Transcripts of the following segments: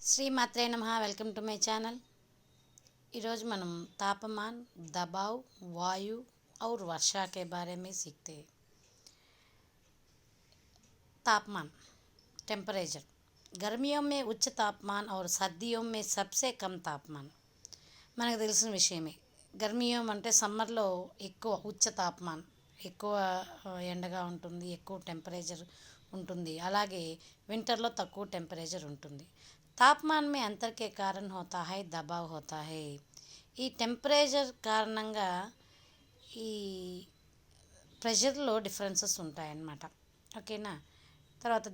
श्री मात्रे नमः। Welcome to my channel. మనం तापमान, दबाव, वायु और वर्षा के बारे में सीखते हैं। तापमान, टेम्परेचर। गर्मियों में उच्च तापमान और सर्दियों में सबसे कम तापमान మనకు తెలిసిన విషయమే। గర్మియం అంటే సమ్మర్లో ఎక్కువ ఉచ్చ తాపమాన్, ఎక్కువ ఎండగా ఉంటుంది, ఎక్కువ టెంపరేచర్ ఉంటుంది। అలాగే వింటర్లో తక్కువ టెంపరేచర్ ఉంటుంది। తాపమాన్ మే అంతర్ కే కారణ్ హోతా హై దబావ్ హోతా హై। ఈ టెంపరేచర్ కారణంగా ఈ ప్రెషర్లో డిఫరెన్సెస్ ఉంటాయన్నమాట। ఓకేనా। తర్వాత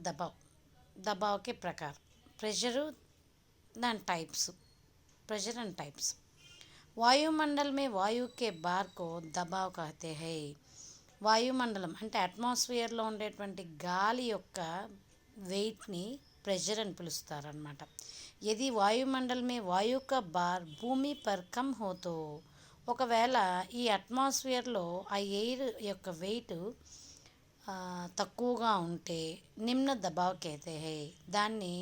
దబావ్కే ప్రకార్, ప్రెషరు దాని టైప్స్, प्रेशर एंड टाइप्स। वायुमंडल में वायु के बार को दबाव कहते हैं। వాయుమండలం అంటే అట్మాస్ఫియర్లో ఉండేటువంటి గాలి యొక్క వెయిట్ని ప్రెషర్ అని పిలుస్తారనమాట। యది వాయుమండల్ మే వాయు కా బార్ భూమి పర్ కమ్ హో తో, ఒకవేళ ఈ అట్మాస్ఫియర్లో ఆ ఎయిర్ యొక్క వెయిట్ తక్కువగా ఉంటే నిమ్న దబావ్ కేతే హై, దాన్ని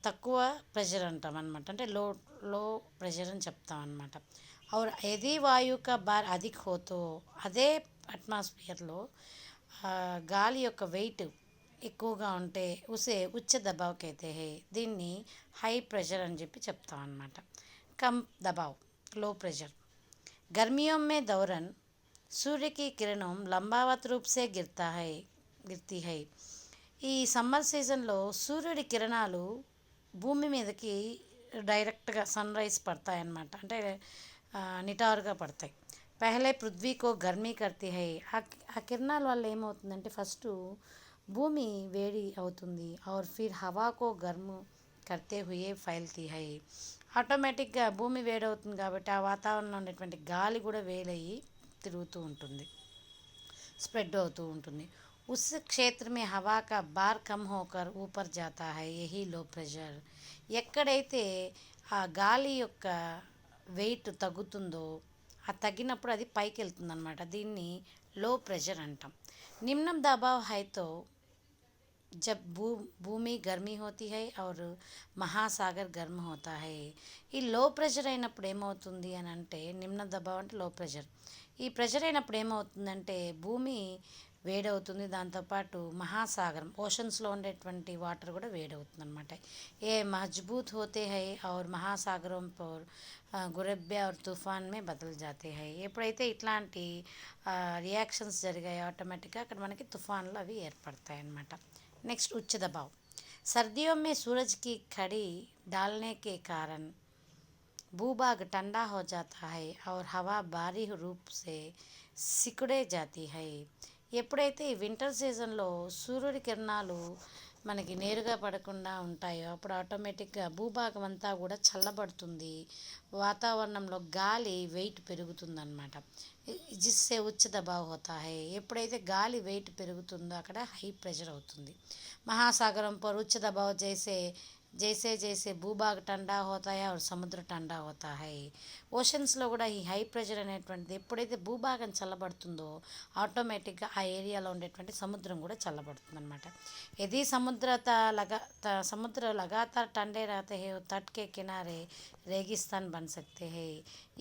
తక్కువ ప్రెషర్ అంటాం అనమాట। అంటే లో ప్రెషర్ అని చెప్తాం అనమాట। और यदि वायु का बार अधिक हो तो, అదే అట్మాస్ఫియర్లో గాలి యొక్క వెయిట్ ఎక్కువగా ఉంటే ఉసే ఉచ్చ దబావ్ కేతే హై, దీన్ని హై ప్రెషర్ అని చెప్పి చెప్తాం అనమాట। కమ్ దబావ్, लो प्रेशर। गर्मियों में दौरन सूर्य की किरणों लंबावत रूप से गिरती है। ఈ సమ్మర్ సీజన్లో సూర్యుడి కిరణాలు భూమి మీదకి డైరెక్ట్గా సన్ రైజ్ పడతాయన్నమాట। అంటే నిటారుగా పడతాయి। పహలే పృథ్వీకో గర్మీ కర్తీ హై, ఆ కిరణాల వల్ల ఏమవుతుందంటే ఫస్ట్ భూమి వేడి అవుతుంది। और फिर हवा को गर्म करते हुए फैलती है। ఆటోమేటిక్గా భూమి వేడవుతుంది కాబట్టి ఆ వాతావరణంలో ఉండేటువంటి గాలి కూడా వేడయ్యి తిరుగుతూ ఉంటుంది, స్ప్రెడ్ అవుతూ ఉంటుంది। उस क्षेत्र में हवा का बार कम होकर ऊपर जाता है, यही लो प्रेशर। ఎక్కడైతే ఆ గాలి యొక్క వెయిట్ తగ్గుతుందో ఆ తగ్గినప్పుడు అది పైకి వెళ్తుంది అనమాట, దీన్ని లో ప్రెషర్ అంటాం। నిమ్నం దబావ్ హై తో జబ్ భూమి గర్మీ హోతీ హై और మహాసాగర్ గర్మ్ హోతా హై। ఈ లో ప్రెషర్ అయినప్పుడు ఏమవుతుంది అని అంటే, నిమ్న దబావ్ అంటే లో ప్రెషర్, ఈ ప్రెషర్ అయినప్పుడు ఏమవుతుందంటే భూమి వేడవుతుంది, దాంతోపాటు మహాసాగరం ఓషన్స్లో ఉండేటువంటి వాటర్ కూడా వేడవుతుంది అనమాట। ఏ మజబూత్ హోతే హై और మహాసాగరం పర్ గురబ్బే और తుఫాన్ మే బదల్ జాతే హై। ఎప్పుడైతే ఇట్లాంటి రియాక్షన్స్ జరిగాయో ఆటోమేటిక్గా అక్కడ మనకి తుఫాన్లు అవి ఏర్పడతాయి అన్నమాట। नेक्स्ट उच्च दबाव। सर्दियों में सूरज की कड़ी डालने के कारण भूभाग ठंडा हो जाता है और हवा भारी रूप से सिकुड़े जाती है। ఎప్పుడైతే ఈ వింటర్ సీజన్లో సూర్యుడి కిరణాలు మనకి నేరుగా పడకుండా ఉంటాయో అప్పుడు ఆటోమేటిక్గా భూభాగం అంతా కూడా చల్లబడుతుంది, వాతావరణంలో గాలి వెయిట్ పెరుగుతుందన్నమాట। జిస్సే ఉచ్చ దబావ్ హోతా హై, ఎప్పుడైతే గాలి వెయిట్ పెరుగుతుందో అక్కడ హై ప్రెషర్ అవుతుంది। మహాసాగరం పర్ ఉచ్చ దబావ్ జైసే జైసే జైసే భూభాగ్ ठंडा होता है और సముద్ర ठंडा होता है। ఓషన్స్లో కూడా ఈ హై ప్రెషర్ అనేటువంటిది ఎప్పుడైతే భూభాగం చల్లబడుతుందో ఆటోమేటిక్గా ఆ ఏరియాలో ఉండేటువంటి సముద్రం కూడా చల్లబడుతుంది అనమాట। यदि समुद्र लगातार ठंडे रहते हैं तट के किनारे रेगिस्तान बन सकते हैं।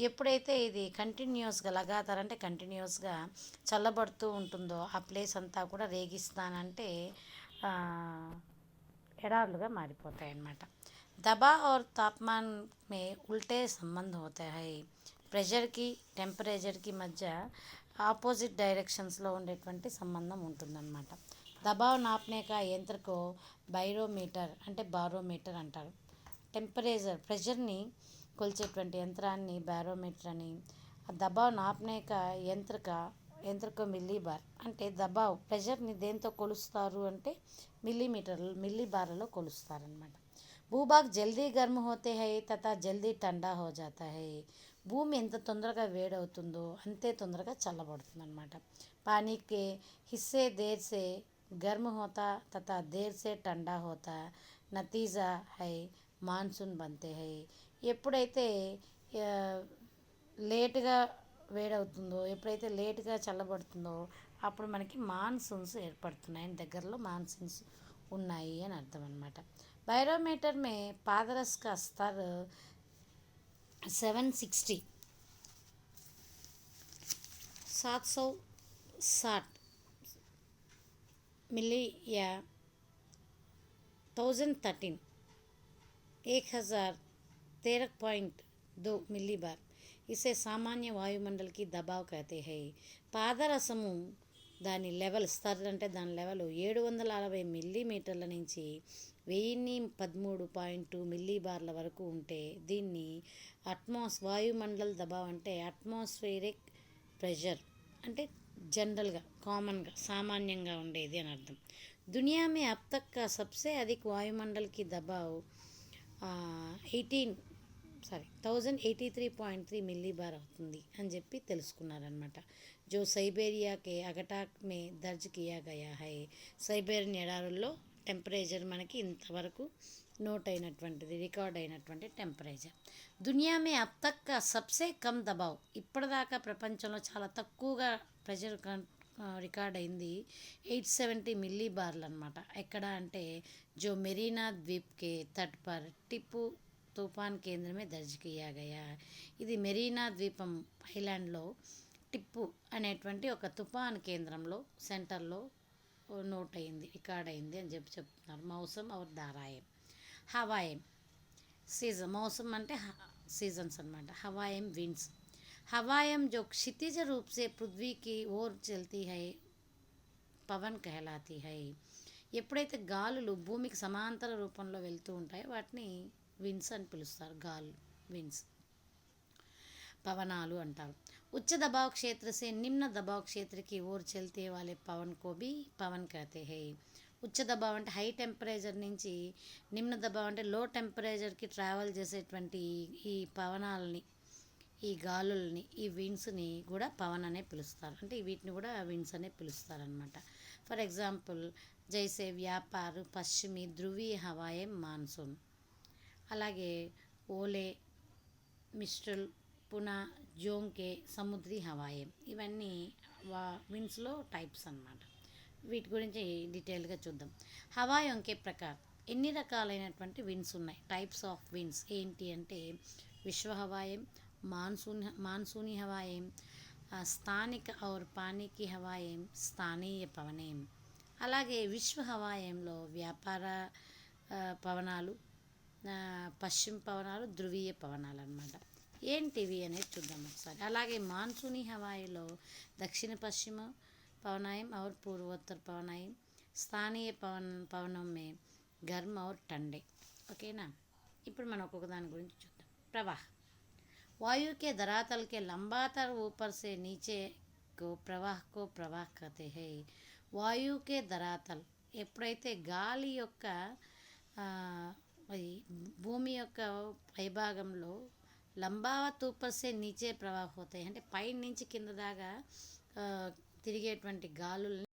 ఎప్పుడైతే ఇది కంటిన్యూస్గా లగాతార్ అంటే కంటిన్యూస్గా చల్లబడుతూ ఉంటుందో ఆ ప్లేస్ అంతా కూడా రేగిస్తాన్ అంటే ఎడార్లుగా మారిపోతాయి అన్నమాట। दबाव और तापमान में उल्टे संबंध होते हैं। ప్రెషర్కి టెంపరేచర్కి మధ్య ఆపోజిట్ డైరెక్షన్స్లో ఉండేటువంటి సంబంధం ఉంటుందన్నమాట। దబావ్ నాప్నే కా యంత్రకో బైరోమీటర్ అంటే బారోమీటర్ అంటారు। టెంపరేచర్ ప్రెషర్ని కొలిచేటువంటి యంత్రాన్ని బారోమీటర్ అని, దబావ్ నాప్నే కా యంత్రకో మిల్లీ బార్ అంటే దబావ్ ప్రెషర్ని దేంతో కొలుస్తారు అంటే మిల్లీ బార్లలో కొలుస్తారనమాట। భూభాగ్ జల్దీ గర్మ్ హోతే హై తథా జల్దీ ठंडा हो जाता है। భూమి ఎంత తొందరగా వేడవుతుందో అంతే తొందరగా చల్లబడుతుంది అనమాట। పానీకే హిస్సే దేర్ సే గర్మ్ హోతా తథా దేర్ సే ठंडा होता నతీజా హై మాన్సూన్ బంతే హై। ఎప్పుడైతే లేటుగా వేడవుతుందో, ఎప్పుడైతే లేటుగా చల్లబడుతుందో అప్పుడు మనకి మాన్సూన్స్ ఏర్పడుతున్నాయి, దగ్గరలో మాన్సూన్స్ ఉన్నాయి అని అర్థం అనమాట। बैरोमीटर में पादरस का स्तर 760 760 मिली या 1013 1013.2 मिली बार इसे सामान्य वायुमंडल की दबाव कहते हैं. పాదరసము దాని లెవెల్ స్తర్ అంటే దాని లెవెల్ 760 మిల్లీమీటర్ల నుంచి 1013.2 మిల్లీ బార్ల వరకు ఉంటే దీన్ని వాయుమండల దబావ్ అంటే అట్మాస్ఫియరిక్ ప్రెషర్ అంటే जनरल कॉमन सामान्य ఉండేది అని అర్థం. दुनिया में अब तक का सबसे अधिक वायुमंडल की दबाव 1083.3 मिली बार అవుతుంది అని చెప్పి తెలుసుకున్నారనమాట. जो साइबेरिया के अगटाक में दर्ज किया गया है. సైబేరియన్ ఎడారుల్లో టెంపరేచర్ మనకి ఇంతవరకు నోట్ అయినటువంటిది రికార్డ్ అయినటువంటి టెంపరేచర్. దునియా మే అబ్ తక్ కా సబ్సే కమ్ దబావ్ ఇప్పటిదాకా ప్రపంచంలో చాలా తక్కువగా ప్రెషర్ రికార్డ్ అయింది 870 మిల్లీ బార్లు అనమాట. ఎక్కడ అంటే జో మెరీనా ద్వీప్ కే తట్ పర్ టిప్పు తుఫాన్ కేంద్రమే దర్జ్ కియా గయా. ఇది మెరీనా ద్వీపం ఐలాండ్లో టిప్పు అనేటువంటి ఒక తుఫాన్ కేంద్రంలో సెంటర్లో నోట్ అయింది రికార్డ్ అయింది అని చెప్తున్నారు. మౌసం और दाराएं हवाएं सीजन मौसम అంటే सीजन्स అనమాట. हवाएं विंड्स हवाएं जो क्षितिज रूप से पृथ्वी की ओर चलती है పవన్ कहलाती है. ఎప్పుడైతే గాలులు భూమికి సమాంతర రూపంలో వెళ్తూ ఉంటాయో వాటిని విన్స్ అని పిలుస్తారు. గాలు విన్స్ పవనాలు అంటారు. उच्च दबाव क्षेत्र से निम्न दबाव क्षेत्र की ओर चलते वाले पवन को भी पवन कहते हैं. ఉచ్చ దబావ్ అంటే హై టెంపరేచర్ నుంచి నిమ్న దబావ్ అంటే లో టెంపరేచర్కి ట్రావెల్ చేసేటువంటి ఈ పవనాలని ఈ గాలుల్ని ఈ విండ్స్ని కూడా పవన్ అనే పిలుస్తారు. అంటే వీటిని కూడా విండ్స్ అనే పిలుస్తారనమాట. ఫర్ ఎగ్జాంపుల్ జైసే వ్యాపార్ పశ్చిమి ధ్రువీయ హవాయే మాన్సూన్. అలాగే ఓలే మిస్ట్రల్ పునా జోంకే సముద్రీ హవాయే ఇవన్నీ విండ్స్లో టైప్స్ అన్నమాట. వీటి గురించి డీటెయిల్గా చూద్దాం. హవాయోంకే ప్రకార్ ఎన్ని రకాలైనటువంటి విండ్స్ ఉన్నాయి. టైప్స్ ఆఫ్ విండ్స్ ఏంటి అంటే విశ్వ హవాయం मानसूनी हवाएं స్థానిక और पानी की हवाएं స్థానీయ పవనేం. అలాగే విశ్వ హవాయంలో వ్యాపార పవనాలు పశ్చిమ పవనాలు ధ్రువీయ పవనాలు అన్నమాట. ఏంటివి అనేది చూద్దాం ఒకసారి. అలాగే మాన్సూనీ హవాయిలో దక్షిణ పశ్చిమ పవనాయం और पूर्वोत्तर पवनाయం స్థానీయ పవనం మే గర్మ్ और ठंडे. ఓకేనా. ఇప్పుడు మనం ఒక్కొక్క దాని గురించి చూద్దాం. ప్రవాహ वायु के धरातल के लंबातर ऊपर से नीचे को प्रवाह कहते हैं. వాయు కే ధరాతల్ ఎప్పుడైతే గాలి యొక్క భూమి యొక్క పైభాగంలో లంబావత్ ऊपर से नीचे ప్రవాహ అవుతాయి అంటే పై నుంచి కింద దాకా తిరిగేటువంటి గాలుల్ని